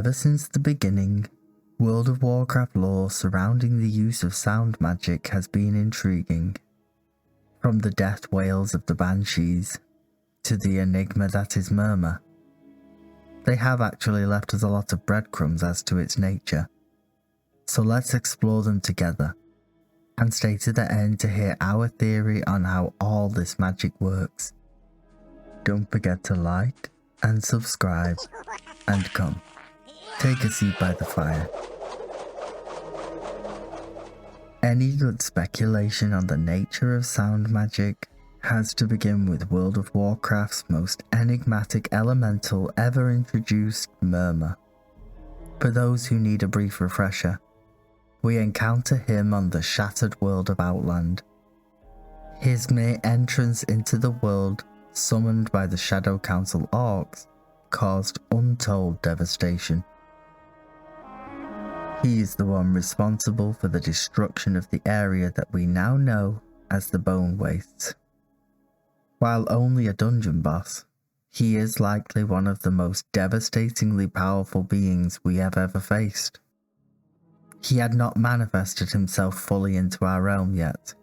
Ever since the beginning, World of Warcraft lore surrounding the use of sound magic has been intriguing. From the death wails of the banshees, to the enigma that is Murmur. They have actually left us a lot of breadcrumbs as to its nature. So let's explore them together, and stay to the end to hear our theory on how all this magic works. Don't forget to like and subscribe, and come, take a seat by the fire. Any good speculation on the nature of sound magic has to begin with World of Warcraft's most enigmatic elemental ever introduced, Murmur. For those who need a brief refresher, we encounter him on the shattered world of Outland. His mere entrance into the world, summoned by the Shadow Council orcs, caused untold devastation. He is the one responsible for the destruction of the area that we now know as the Bone Wastes. While only a dungeon boss, he is likely one of the most devastatingly powerful beings we have ever faced. He had not manifested himself fully into our realm yet,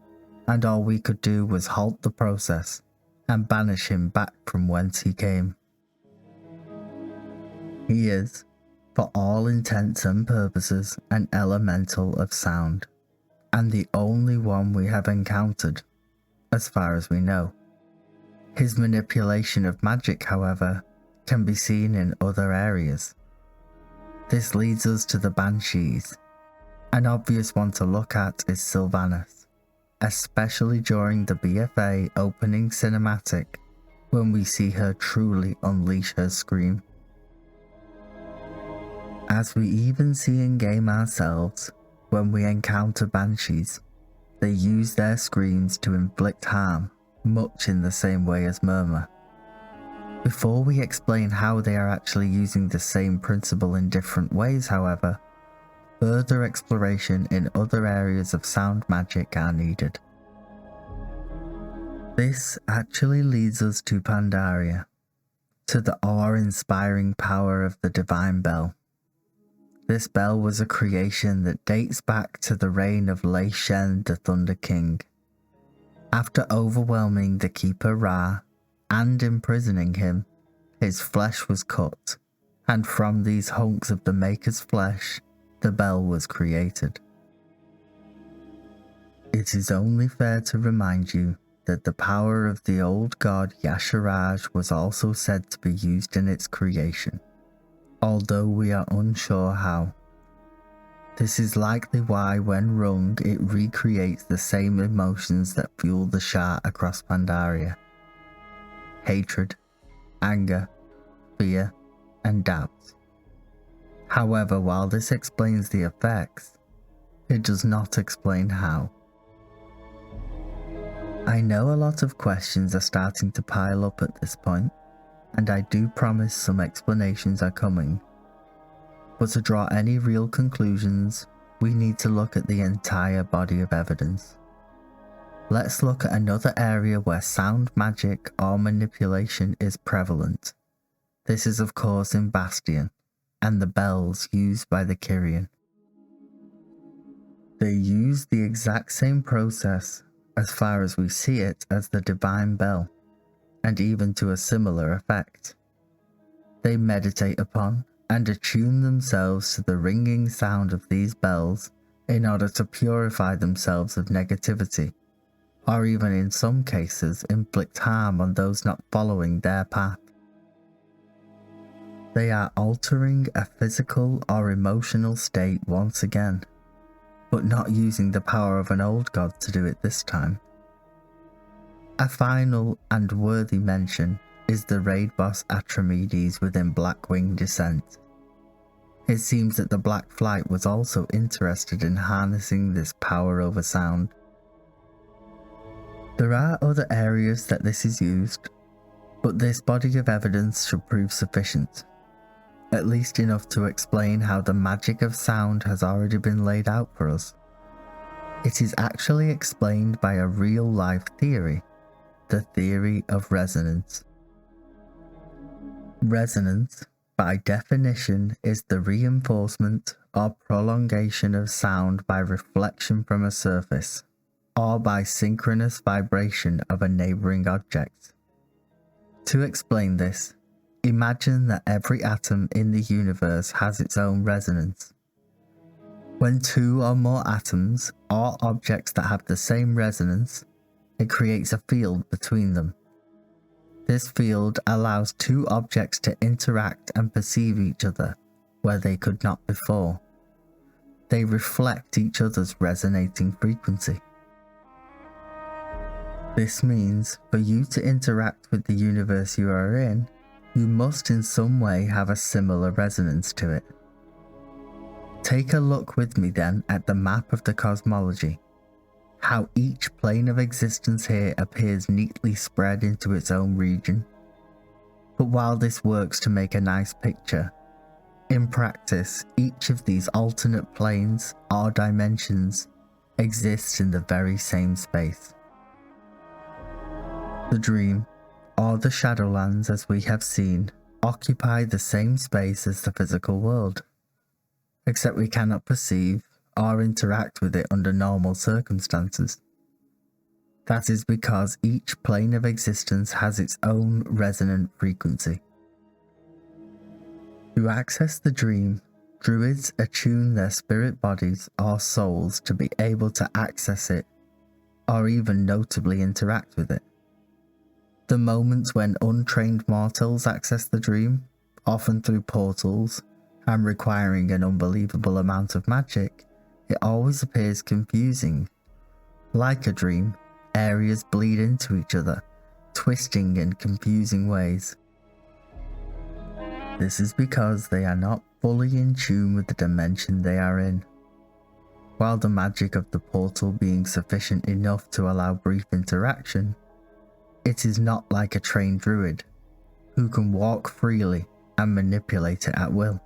and all we could do was halt the process and banish him back from whence he came. He is, for all intents and purposes, an elemental of sound, and the only one we have encountered, as far as we know. His manipulation of magic, however, can be seen in other areas. This leads us to the banshees. An obvious one to look at is Sylvanus, especially during the BFA opening cinematic, when we see her truly unleash her scream. As we even see in game ourselves, when we encounter banshees, they use their screams to inflict harm, much in the same way as Murmur. Before we explain how they are actually using the same principle in different ways, however, further exploration in other areas of sound magic are needed. This actually leads us to Pandaria, to the awe-inspiring power of the Divine Bell. This bell was a creation that dates back to the reign of Lei Shen, the Thunder King. After overwhelming the Keeper Ra and imprisoning him, his flesh was cut, and from these hunks of the Maker's flesh, the bell was created. It is only fair to remind you that the power of the old god Yasharaj was also said to be used in its creation, although we are unsure how. This is likely why when wrung it recreates the same emotions that fuel the Shah across Pandaria: hatred, anger, fear, and doubt. However, while this explains the effects, it does not explain how. I know a lot of questions are starting to pile up at this point, and I do promise some explanations are coming. But to draw any real conclusions, we need to look at the entire body of evidence. Let's look at another area where sound magic or manipulation is prevalent. This is of course in Bastion, and the bells used by the Kyrian. They use the exact same process, as far as we see it, as the Divine Bell, and even to a similar effect. They meditate upon and attune themselves to the ringing sound of these bells in order to purify themselves of negativity, or even in some cases inflict harm on those not following their path. They are altering a physical or emotional state once again, but not using the power of an old god to do it this time. A final and worthy mention is the raid boss Atramedes within Blackwing Descent. It seems that the Black Flight was also interested in harnessing this power over sound. There are other areas that this is used, but this body of evidence should prove sufficient. At least enough to explain how the magic of sound has already been laid out for us. It is actually explained by a real-life theory, the theory of resonance. Resonance, by definition, is the reinforcement or prolongation of sound by reflection from a surface, or by synchronous vibration of a neighbouring object. To explain this, imagine that every atom in the universe has its own resonance. When two or more atoms or objects that have the same resonance, it creates a field between them. This field allows two objects to interact and perceive each other where they could not before. They reflect each other's resonating frequency. This means for you to interact with the universe you are in, you must in some way have a similar resonance to it. Take a look with me then at the map of the cosmology. How each plane of existence here appears neatly spread into its own region. But while this works to make a nice picture, in practice, each of these alternate planes or dimensions exists in the very same space. The dream, or the Shadowlands as we have seen, occupy the same space as the physical world, except we cannot perceive or interact with it under normal circumstances. That is because each plane of existence has its own resonant frequency. To access the dream, druids attune their spirit bodies or souls to be able to access it, or even notably interact with it. The moments when untrained mortals access the dream, often through portals and requiring an unbelievable amount of magic, it always appears confusing. Like a dream, areas bleed into each other, twisting in confusing ways. This is because they are not fully in tune with the dimension they are in. While the magic of the portal being sufficient enough to allow brief interaction, it is not like a trained druid, who can walk freely and manipulate it at will.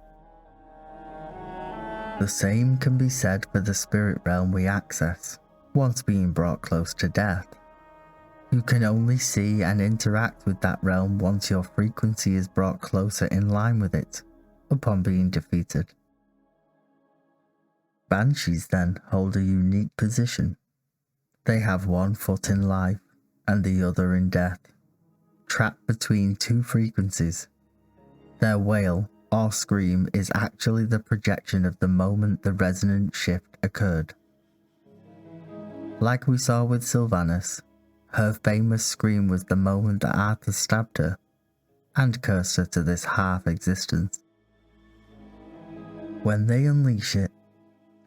The same can be said for the spirit realm we access, once being brought close to death. You can only see and interact with that realm once your frequency is brought closer in line with it, upon being defeated. Banshees then hold a unique position. They have one foot in life and the other in death, trapped between two frequencies. Their wail or scream is actually the projection of the moment the resonant shift occurred. Like we saw with Sylvanus, her famous scream was the moment that Arthur stabbed her and cursed her to this half-existence. When they unleash it,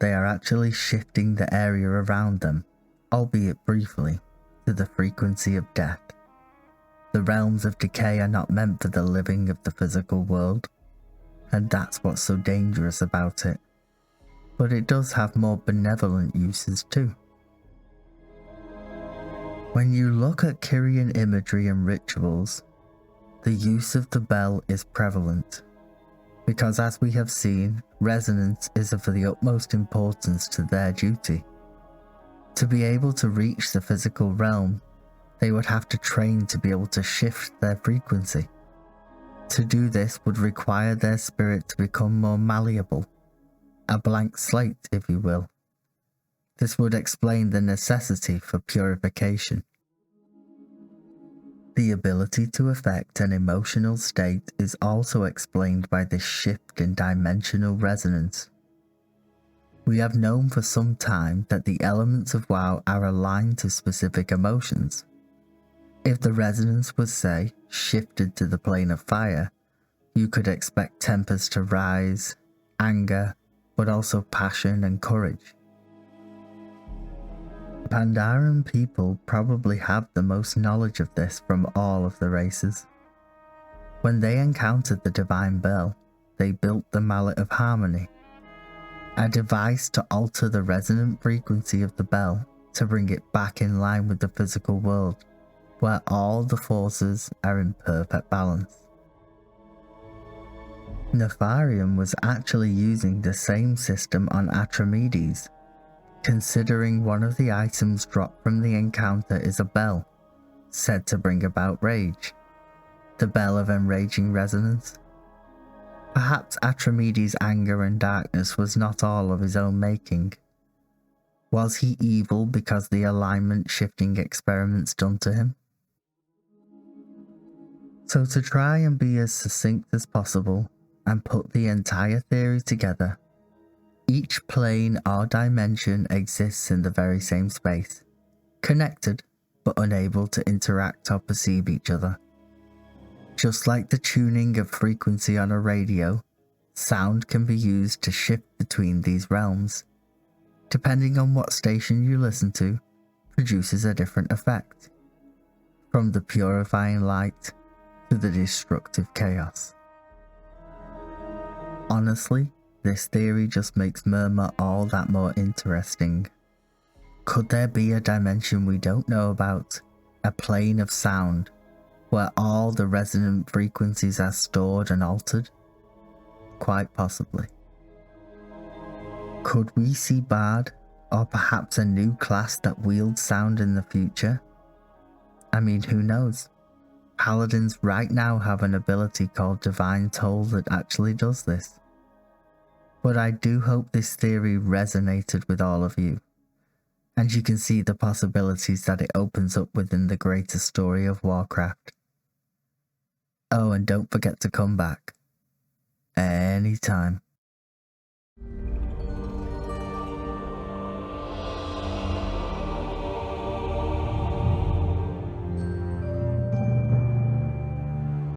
they are actually shifting the area around them, albeit briefly, to the frequency of death. The realms of decay are not meant for the living of the physical world, and that's what's so dangerous about it. But it does have more benevolent uses too. When you look at Kyrian imagery and rituals, the use of the bell is prevalent, because as we have seen, resonance is of the utmost importance to their duty. To be able to reach the physical realm, they would have to train to be able to shift their frequency. To do this would require their spirit to become more malleable, a blank slate if you will. This would explain the necessity for purification. The ability to affect an emotional state is also explained by this shift in dimensional resonance. We have known for some time that the elements of WoW are aligned to specific emotions. If the resonance was, say, shifted to the plane of fire, you could expect tempers to rise, anger, but also passion and courage. Pandaren people probably have the most knowledge of this from all of the races. When they encountered the Divine Bell, they built the Mallet of Harmony, a device to alter the resonant frequency of the bell to bring it back in line with the physical world, where all the forces are in perfect balance. Nefarian was actually using the same system on Atramedes, considering one of the items dropped from the encounter is a bell, said to bring about rage, the bell of enraging resonance. Perhaps Atramedes' anger and darkness was not all of his own making. Was he evil because the alignment-shifting experiments done to him? So to try and be as succinct as possible and put the entire theory together, each plane or dimension exists in the very same space, connected but unable to interact or perceive each other. Just like the tuning of frequency on a radio, sound can be used to shift between these realms. Depending on what station you listen to, produces a different effect, from the purifying light to the destructive chaos. Honestly, this theory just makes Murmur all that more interesting. Could there be a dimension we don't know about, a plane of sound, where all the resonant frequencies are stored and altered? Quite possibly. Could we see Bard, or perhaps a new class that wields sound in the future? I mean, who knows? Paladins right now have an ability called Divine Toll that actually does this. But I do hope this theory resonated with all of you, and you can see the possibilities that it opens up within the greater story of Warcraft. Oh, and don't forget to come back anytime.